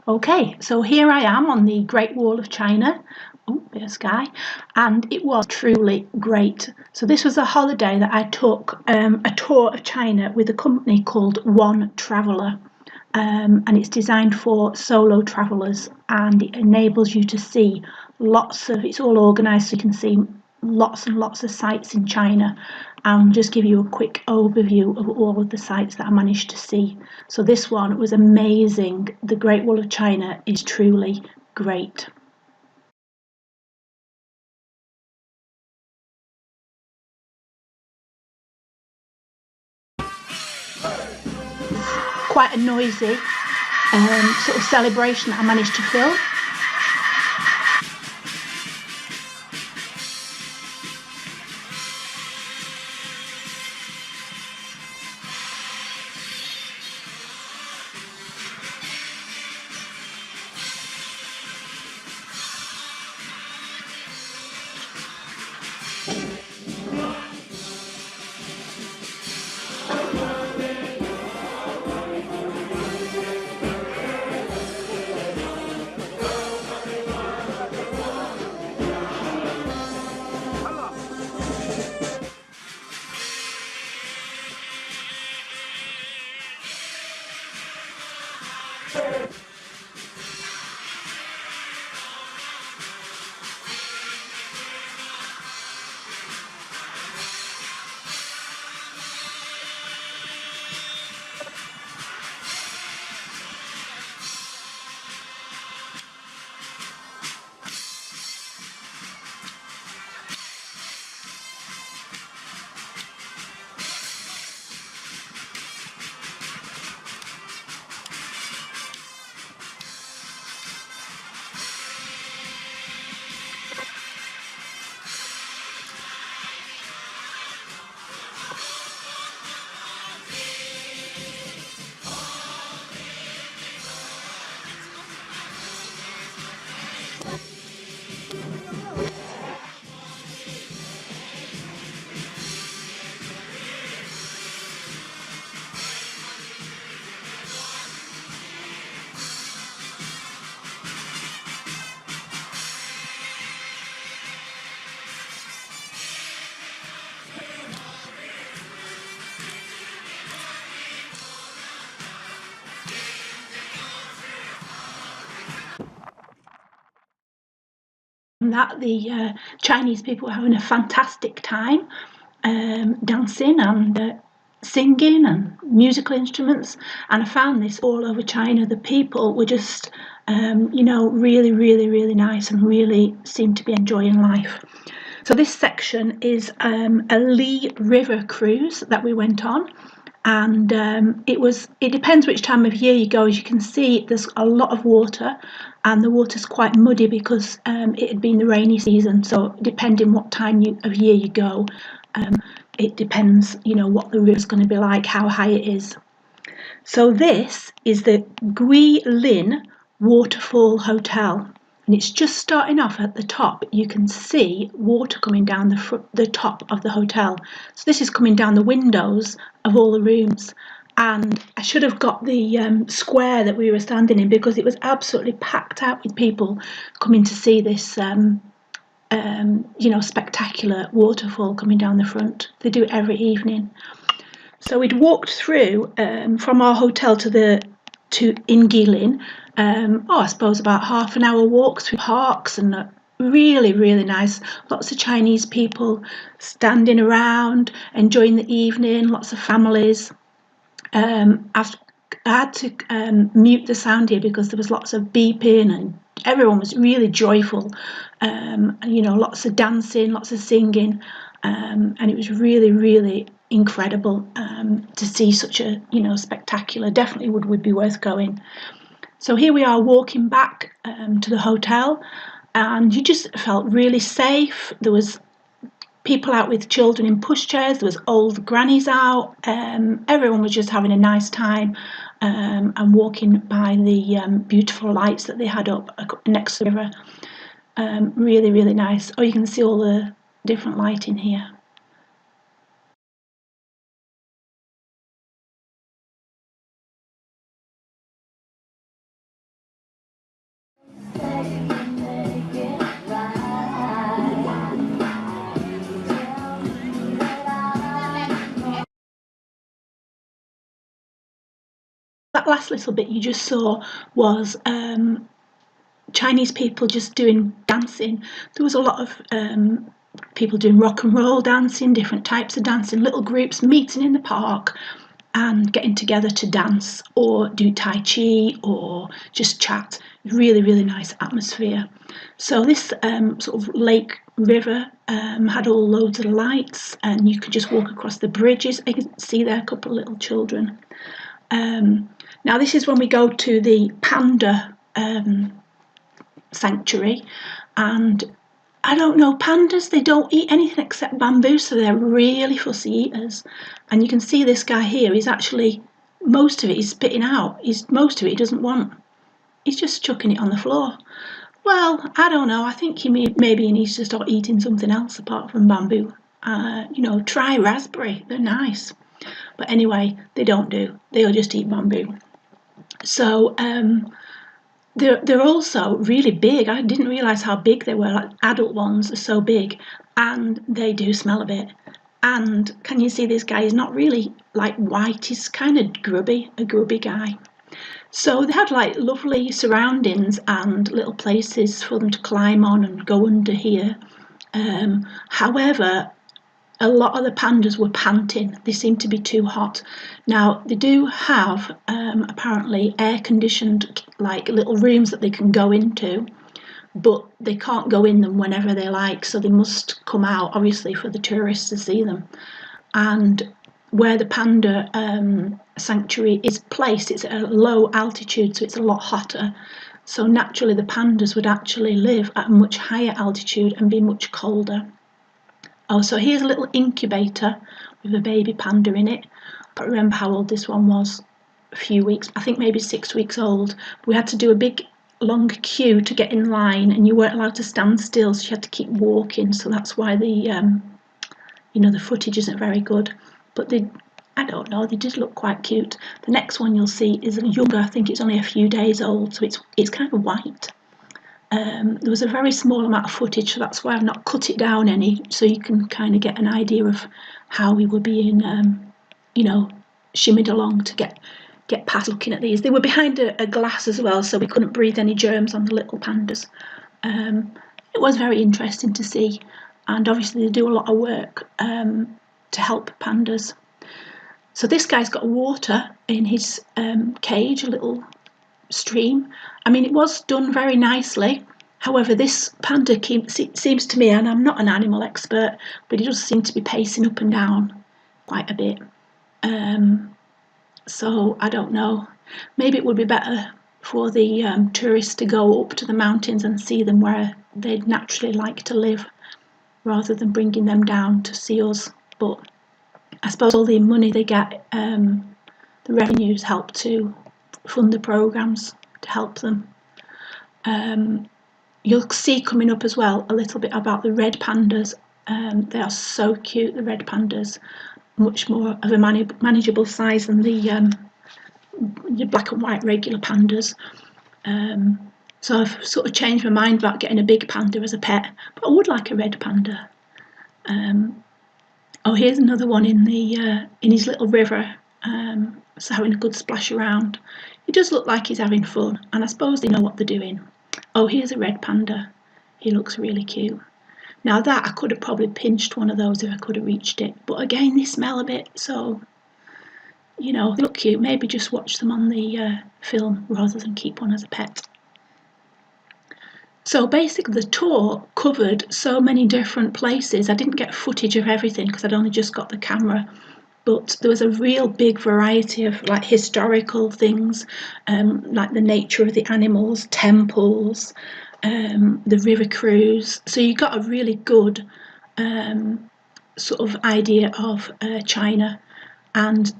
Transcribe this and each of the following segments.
Okay, so here I am on the Great Wall of China. Oh, bit of sky. And it was truly great. So this was a holiday that I took, a tour of China with a company called One Traveller. And it's designed for solo travellers, and it enables you to see it's all organised so you can see lots and lots of sites in China. I'll just give you a quick overview of all of the sites that I managed to see. So this one was amazing. The Great Wall of China is truly great. Quite a noisy sort of celebration that I managed to film. That the Chinese people were having a fantastic time dancing and singing and musical instruments. And I found this all over China. The people were just, really, really, really nice and really seemed to be enjoying life. So this section is a Li River cruise that we went on. And it depends which time of year you go. As you can see, there's a lot of water, and the water's quite muddy because it had been the rainy season. So depending what time of year you go, it depends, what the river's going to be like, how high it is. So this is the Guilin Waterfall Hotel, and it's just starting off at the top. You can see water coming down the top of the hotel. So this is coming down the windows of all the rooms. And I should have got the square that we were standing in, because it was absolutely packed out with people coming to see this spectacular waterfall coming down the front. They do it every evening. So we'd walked through from our hotel to in Guilin. I suppose about half an hour walk through parks, and really, really nice. Lots of Chinese people standing around, enjoying the evening. Lots of families. I had to mute the sound here because there was lots of beeping, and everyone was really joyful. Lots of dancing, lots of singing, and it was really, really incredible to see such a spectacular. Definitely would be worth going. So here we are walking back to the hotel, and you just felt really safe. There was people out with children in pushchairs. There was old grannies out. Everyone was just having a nice time and walking by the beautiful lights that they had up next to the river. Really, really nice. Oh, you can see all the different lighting here. that last little bit you just saw was Chinese people just doing dancing. There was a lot of people doing rock and roll dancing, different types of dancing, little groups meeting in the park and getting together to dance or do Tai Chi or just chat. Really, really nice atmosphere. So this sort of lake river had all loads of lights, and you could just walk across the bridges. You can see there a couple of little children. Now this is when we go to the panda sanctuary, and I don't know, pandas, they don't eat anything except bamboo, so they're really fussy eaters. And you can see this guy here, he's actually, most of it he's spitting out. Most of it he doesn't want. He's just chucking it on the floor. Well, I don't know, I think maybe he needs to start eating something else apart from bamboo. Try raspberry, they're nice. But anyway, they don't do. They'll just eat bamboo. So, they're also really big. I didn't realise how big they were. Like adult ones are so big, and they do smell a bit. And can you see this guy is not really like white, he's kind of grubby, a grubby guy. So they had like lovely surroundings and little places for them to climb on and go under here. However, a lot of the pandas were panting. They seemed to be too hot. Now, they do have apparently air-conditioned like little rooms that they can go into, but they can't go in them whenever they like, so they must come out, obviously, for the tourists to see them. And where the panda sanctuary is placed, it's at a low altitude, so it's a lot hotter. So naturally, the pandas would actually live at a much higher altitude and be much colder. Oh, so here's a little incubator with a baby panda in it. I can't remember how old this one was, a few weeks, I think maybe 6 weeks old. We had to do a big long queue to get in line, and you weren't allowed to stand still, so you had to keep walking. So that's why the footage isn't very good. But I don't know, they did look quite cute. The next one you'll see is younger, I think it's only a few days old, so it's kind of white. There was a very small amount of footage, so that's why I've not cut it down any, so you can kind of get an idea of how we were being, shimmied along to get past looking at these. They were behind a glass as well, so we couldn't breathe any germs on the little pandas. It was very interesting to see, and obviously they do a lot of work to help pandas. So this guy's got water in his cage, a little stream. I mean, it was done very nicely. However, this panda seems to me, and I'm not an animal expert, but he does seem to be pacing up and down quite a bit. So I don't know. Maybe it would be better for the tourists to go up to the mountains and see them where they'd naturally like to live, rather than bringing them down to see us. But I suppose all the money they get, the revenues help to fund the programmes to help them. You'll see coming up as well a little bit about the red pandas. They are so cute, the red pandas, much more of a manageable size than the black and white regular pandas. So I've sort of changed my mind about getting a big panda as a pet, but I would like a red panda. Here's another one in his little river, so having a good splash around. He does look like he's having fun, and I suppose they know what they're doing. Oh, here's a red panda. He looks really cute. Now that, I could have probably pinched one of those if I could have reached it, but again, they smell a bit, so, they look cute. Maybe just watch them on the film rather than keep one as a pet. So basically the tour covered so many different places. I didn't get footage of everything because I'd only just got the camera, but there was a real big variety of like historical things, like the nature of the animals, temples, the river cruise. So you got a really good sort of idea of China, and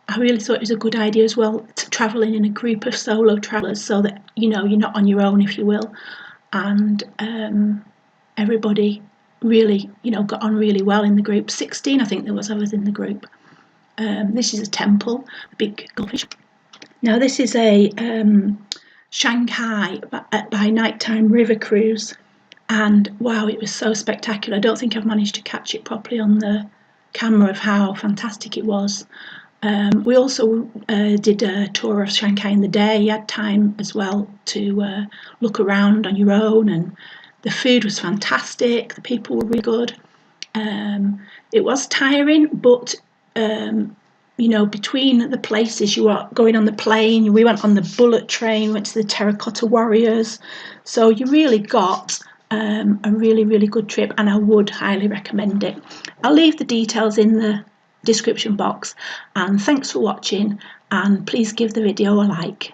I really thought it was a good idea as well to travelling in a group of solo travellers, so that you're not on your own, if you will. And everybody really, got on really well in the group. 16, I think there was others in the group. This is a temple, a big goldfish. Now this is a Shanghai by nighttime river cruise, and wow, it was so spectacular. I don't think I've managed to catch it properly on the camera of how fantastic it was. We also did a tour of Shanghai in the day. You had time as well to look around on your own, and the food was fantastic. The people were really good. It was tiring, but between the places you were going on the plane, we went on the bullet train, went to the terracotta warriors. So you really got a really, really good trip, and I would highly recommend it. I'll leave the details in the description box, and thanks for watching, and please give the video a like.